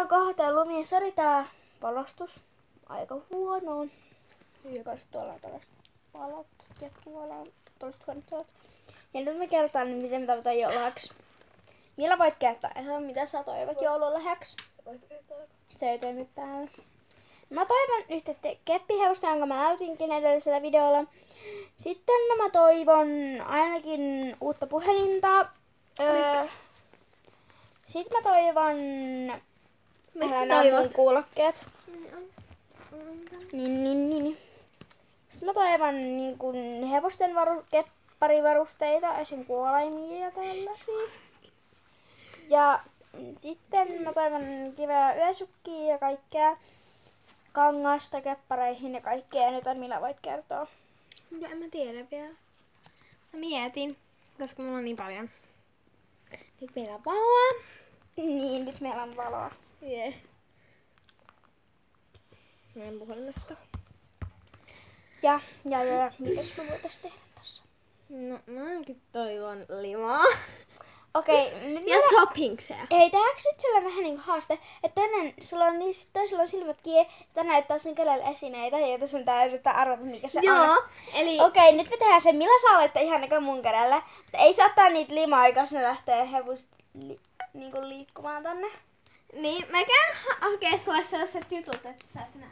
on kohta lumi. Sori tää valostus. Aika huono on. Ykös tuolla on tällaiset valot. Ja tuolla on toiset huonot. Ja nyt me kerrotaan, miten me tavoitaan joululahjaksi. Millä voit kertoa, mitä sä toivot joululahjaksi? Se ei toimi päällä. Mä toivon yhtä keppihevosta, jonka mä näytinkin edellisellä videolla. Sitten mä toivon ainakin uutta puhelinta. Sitten mä toivon mun kuulokkeet. Niin. Sitten mä toivon niin kun hevosten kepparivarusteita, esim. Kuolaimia ja tällaisia. Ja sitten mä toivon kivää yösukkia ja kaikkea. Kangasta keppareihin ja kaikkea. Nyt Milla voit kertoa. No en mä tiedä vielä. Mä mietin, koska mulla on niin paljon. Nyt meillä on valoa. Niin, nyt meillä on valoa. Yeah. Meidän puhelimesta. Ja mitäs me voitais tehdä tässä? No mä ainakin toivon limaa. Okei, nyt ja shoppingseja. Hei, tehdäänkö nyt sellainen vähän niinku haaste, että toisella on silmät kiinni, että näyttää sen kelelle esineitä, joita sun tää yrittää arvata, mikä se on. Joo, eli... Okei, nyt me tehdään sen, millä saa laittaa ihan näkö mun kädellä. Mutta ei saa ottaa niitä limaa, jos ne lähtee hevusta niinku liikkumaan tänne. Niin, mä käyn hakee sulle sellaiset jutut, että sä et näe.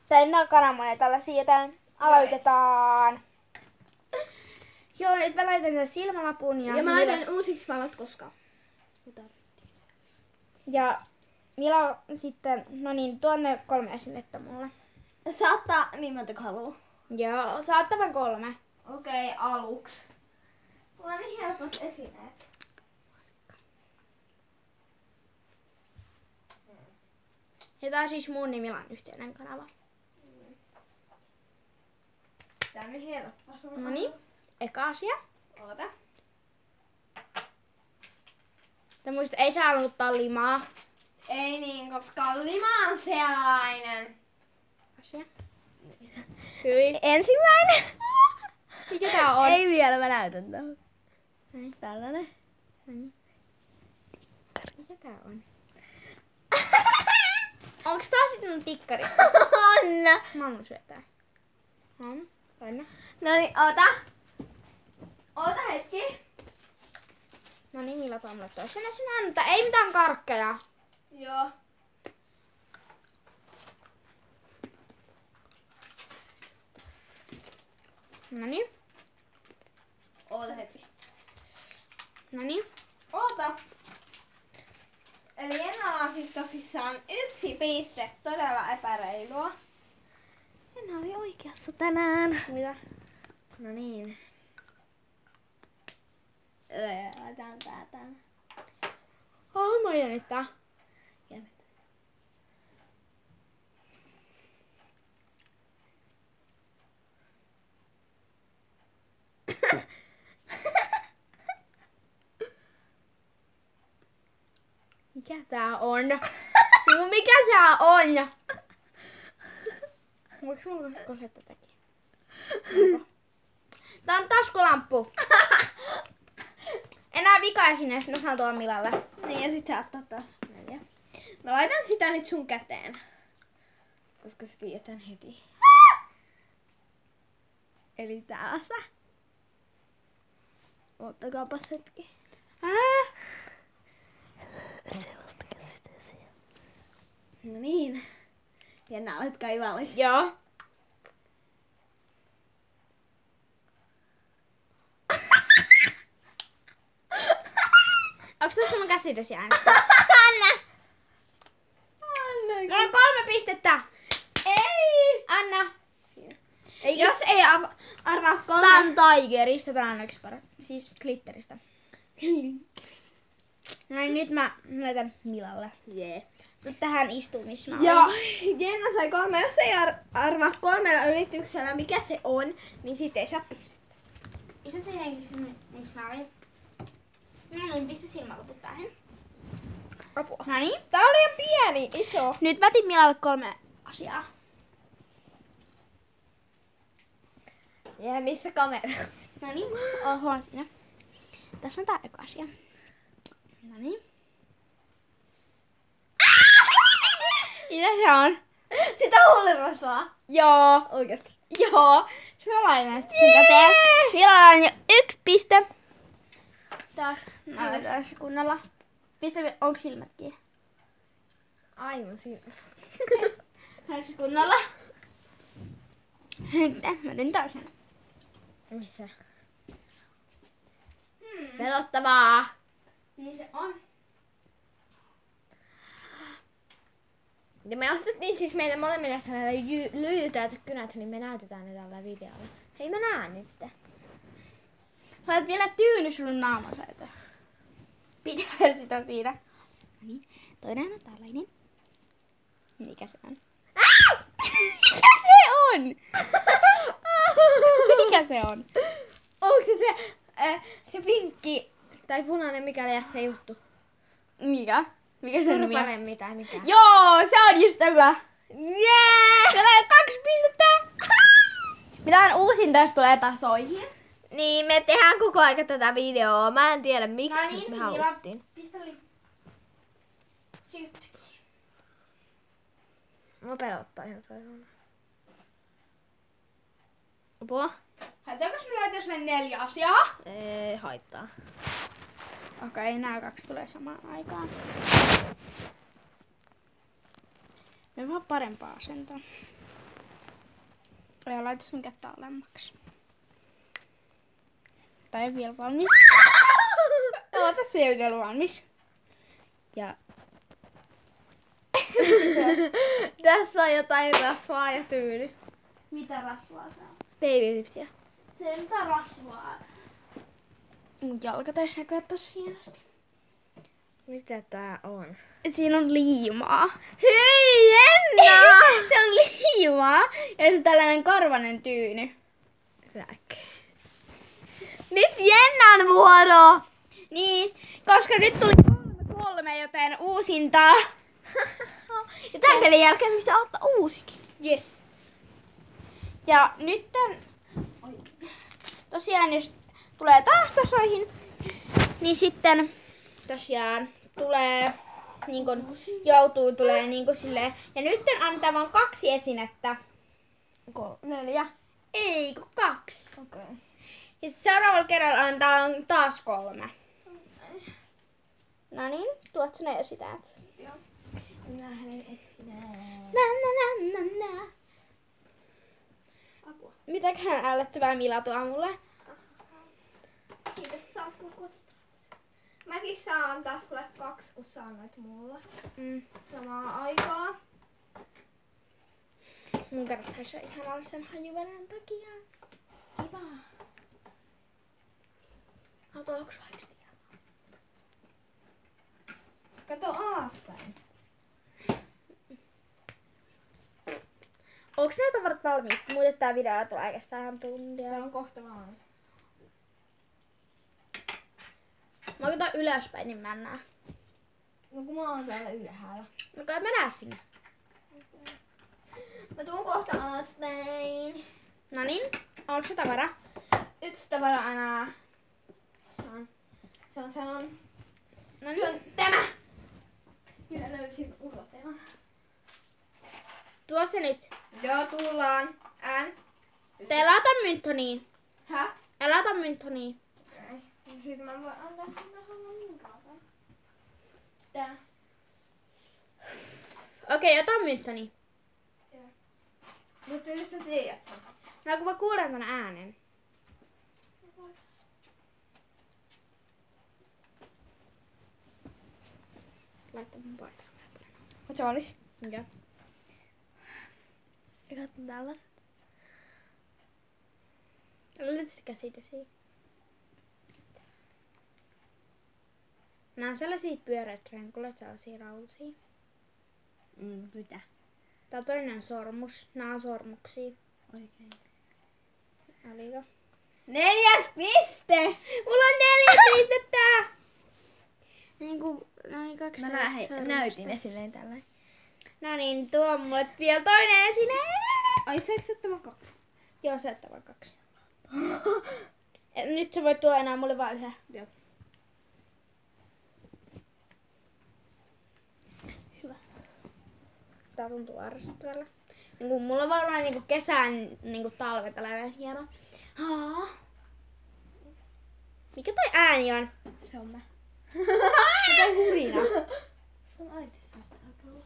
Tai ne on kananmunia tällaisia, joten aloitetaan. Joo, nyt mä laitan sen silmälapun ja mä laitan uusiksi valot, koska... Ja Mila sitten, no niin, tuonne 3 esinettä mulle. Saattaa niin monta kuin haluu. Joo, saat tämän 3. Okei, aluksi. Mulla on niin helpot esineet. Ja tää on siis mun ja Milan yhteinen kanava. Tää on niin helppo. No niin, eka asia. Oota. Te muistat, ei saa ottaa limaa. Ei niin, koska lima on sellainen. Asia. Hyi. Ensimmäinen. Mikä tää on? Ei vielä, mä näytän tuohon. Tällainen. Mikä tää on? Onks tää sitten mun tikkarista? On. Mamma syötää. Anna. No niin, oota. Oota hetki. No niin, Milla tuo mulle toisen esineen, mutta ei mitään karkkeja. Joo. Noniin. Oota hetki. Noniin. Oota. Eli Jennalla on siis tosissaan 1 piste. Todella epäreilua. Jenna oli oikeassa tänään. Mitä? No niin. Laitan tää tänne. Mä jännittää. Mikä tää on? Mikä tää on? Voinko mulla kohdata tätäkin? Tää on taskulamppu. Enää vika-esineestä mä saan tuon Milalle. Niin ja sit sä ottaa taas 4. Mä laitan sitä nyt sun käteen. Koska se tiedetään heti. Eli tällaista. Ottakaapas hetki. Sellaista käsitesiä. No niin. Jenna, olet kaivalli. Joo. Onks tossa mun käsidesi ääni? Anna! Mulla on 3 pistettä. Ei! Anna. Ei, Jos ei arvaa 3. Tää on Tigerista, tää on yksi parempi. Siis glitteristä. No niin, nyt mä laitan Milalle. Jee. Nyt tähän istumismaan. Joo, Jenna sai 3. Jos ei arvaa 3 yrityksellä mikä se on, niin sit ei saa pistettä. Iso se henki, missä mä olin. No niin, pistä silmälaput päähän. Apua. No niin. Tää oli liian pieni, iso. Nyt mä otin Milalle 3 asiaa. Ja missä kamera? No niin, oho siinä. Tässä on tää eka asia. No niin. Mitä se on? Sitä huulirasvaa. Joo. Oikeesti. Joo. Mä laitan sitä sen käteen. Vielä on jo 1 piste. Taas näytetään se kunnolla. Onko silmät kiinni? Aivan siinä. Näytä se kunnolla. Nyt mä teen toisen. Missä? Pelottavaa. Niin se on. Ja me ostettiin siis meille molemmille sellainen lyijytäytet kynät, niin me näytetään ne tällä videolla. Hei mä näen nyt. Laitat vielä tyyny sun naamansa eteen. Pitää sitä siinä. No niin, toinen on tällainen. Mikä se on? Mikä se on? Mikä se on? Onko se pinkki tai punainen, mikä liian se juttu? Mikä? Mikä se nimi on? Parempi tai mikä? Joo, se on just tämä. Jee! Vielä 2 pistettä. Mitään uusinta, jos tulee tasoihin. Niin, me tehdään koko aika tätä videoa. Mä en tiedä miksi No niin, me haluttiin. Pistä Syyttykin. Mä pelottaa ihan sairaan. Apua? Haitaanko me laittaa sinne 4 asiaa? Ei haittaa. Okei, nämä 2 tulee samaan aikaan. Me vaan parempaa asentoa. Ja laita sun kättä alemmaksi. Tää ei vielä valmis. Oota, se ei vielä valmis. Ja... Tässä on jotain rasvaa ja tyyli. Mitä rasvaa se on? Babylipsiä. Se ei mitään rasvaa. Mun jalka taisi näkyä tosi hienosti. Mitä tää on? Siinä on liimaa. Hei Jenna! Se on liimaa. Ja se on tällainen karvanen tyyny. Nyt Jennan vuoro! Niin, koska nyt tuli 3, joten uusintaa. Ja tämän pelin jälkeen pitää ottaa uusiksi. Yes. Ja nyt tosiaan jos tulee taas tasoihin, niin sitten tosiaan tulee tulee niinku silleen. Ja nyt annetaan vaan 2 esinettä. 4. Ei, 2. Okei. Ja sit seuraavalla kerralla annetaan taas 3. No niin, tuot sä ne esitään. Joo. Minä hänen etsineen. Na. Apua. Mitäköhän ällöttävää Mila tuo mulle? Kiitos, saat kukosta. Mäkin saan taas kuule 2, kun sä annoit mulle. Samaan aikaan. Mun kannattaisi ihan olla sen hajuveden takia. Kiva. Autoako oikeesti? Kato alaspäin. Onks nämä tavarat valmiit? Muuten tää video tulee oikeastaan tuntia. Tää on kohta valmis. Mä katson ylöspäin, niin mä en näe. No kun mä oon täällä ylhäällä. No kai mä näe sinne. Mä tuun kohta alaspäin. No niin, onko se tavara? 1 tavara enää. Se on. No Se on niin. tämä! Minä löysin uloteon. Tuo se nyt. Joo, tullaan. Älä ota mynttoniin. Hä? Älä ota mynttoniin. Okei. Sitten mä voin antaa sun minkälaisen. Tää. Okei, ota mynttoniin. Mutta nyt sä tiedät sen. No kun mä kuulen tän äänen. Laita mun paitaan. Oot sä valmis? Joo. Ja katso tällaiset. Laita sitä käsidesiä. Nää on sellaisia pyöreät renkulat, sellaisia rautaisia. Mitä? Tää toinen on sormus. Nää on sormuksia. Oikein. Oliko? 4 piste! Mulla on 4 pistettä! Niinku, noin 2 Mä näytin ne silleen tällä. No niin, tuo mulle vielä toinen esine. Ai saiko sä ottamaan 2? Joo, sä ottaa vaan 2. Nyt sä voit tuoda enää mulle vaan 1. Joo. Hyvä. Tää tuntuu arrastavalla. Niinku mulla on varmaan niinku kesän niinku talven tällainen hieno. Haa. Mikä toi ääni on? Se on mä. Mikä toi hurina? Se on äiti saattaa tulla.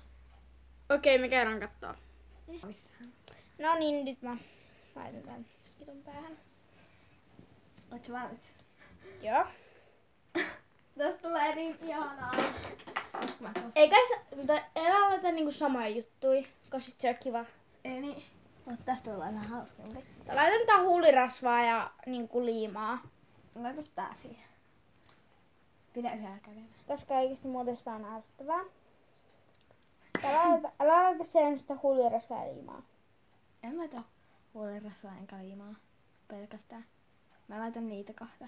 Okei, me käydään kattoo. Missähän? No niin, nyt mä laitan tän kitun päähän. Ootko valmis? Joo. Tästä tulee niin ihanaa. Ei kai mutta älä laita niinku samoja juttuja, koska sit se on kiva. Ei niin. Mutta tästä tulee vähän hauskempi. Laitan tää huulirasvaa ja niinku liimaa. Laita tää siihen. Pidä yhdellä kädellä. Koska oikeesti muuten sitä on ärsyttävää. Älä laita sen sitä huulirasvaa ja liimaa. En mä laita huulirasvaa enkä liimaa. Pelkästään. Mä laitan niitä kahta.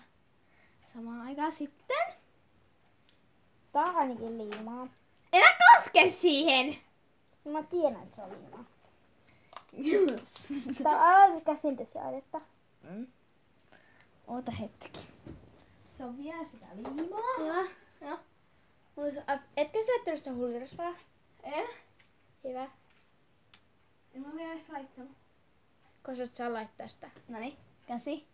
Samaan aikaan sitten. Tää on ainakin liimaa. Älä koske siihen! Mä tiedän, että se on liimaa. Älä laita käsintesiaidetta. Oota hetki. Se on vielä sitä liimaa. Joo. Joo. Etkö sä laittanut sitä huulirasvaa? En. Hyvä. En mä vielä edes laittanut. Koska et saa laittaa sitä. Noniin, käsi.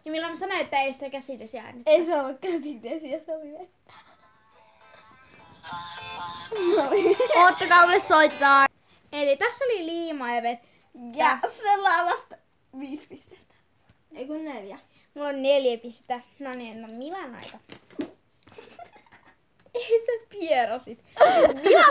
Ja milloin mä sanoin, että ei sitä käsintesiaidetta. Ei se ollut käsitesiä, se oli vettä. Oottakaa, mulle soitetaan. Eli tässä oli liimaa ja vettä. Ja sulla on vasta 5 pistettä. Ei kun 4. Mulla on 4 pistettä. No niin, no Milan aika. Ei se pierosit. Mila